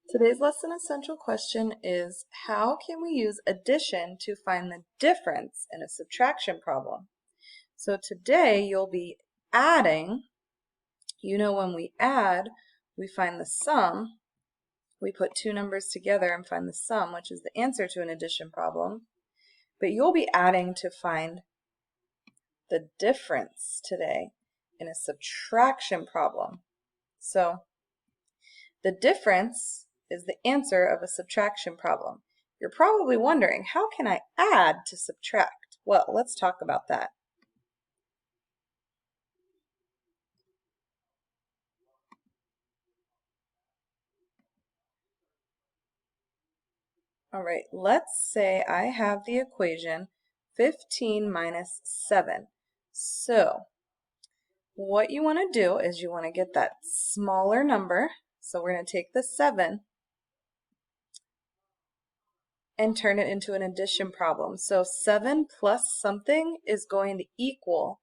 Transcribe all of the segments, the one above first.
Today's lesson essential question is, how can we use addition to find the difference in a subtraction problem? So today you'll be adding. When we add, we find the sum. We put two numbers together and find the sum, which is the answer to an addition problem. But you'll be adding to find the difference today in a subtraction problem. So the difference is the answer of a subtraction problem. You're probably wondering, how can I add to subtract? Well, let's talk about that. All right, let's say I have the equation 15 minus 7. So what you want to do is you want to get that smaller number. So we're going to take the 7 and turn it into an addition problem. So 7 plus something is going to equal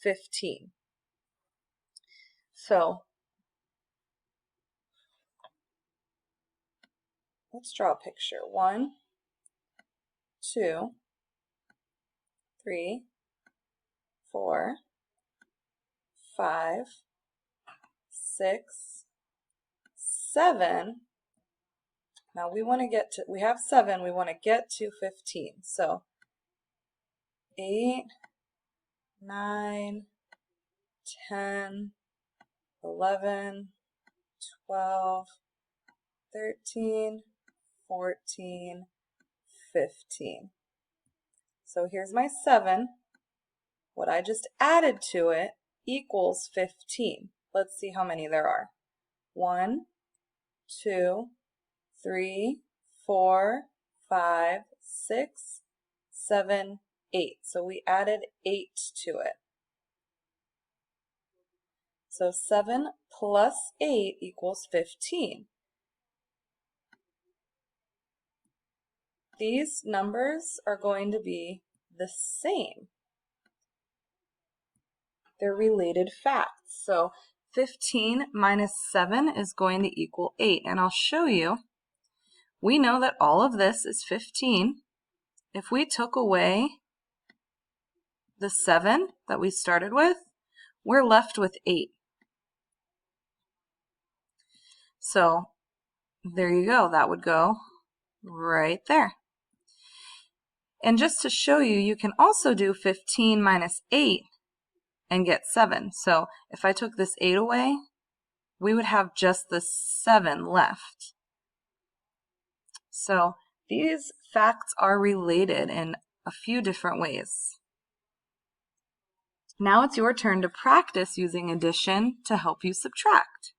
15. So let's draw a picture. 1, 2, 3, 4, 5, 6, 7. Now we have 7, we want to get to 15. So 8, 9, 10, 11, 12, 13, 14, 15. So here's my 7. What I just added to it equals 15. Let's see how many there are. 1, 2, 3, 4, 5, 6, 7, 8. So we added 8 to it. So 7 plus 8 equals 15. These numbers are going to be the same. They're related facts. So 15 minus 7 is going to equal 8. And I'll show you. We know that all of this is 15. If we took away the 7 that we started with, we're left with 8. So there you go. That would go right there. And just to show you, you can also do 15 minus 8 and get 7. So if I took this 8 away, we would have just the 7 left. So these facts are related in a few different ways. Now it's your turn to practice using addition to help you subtract.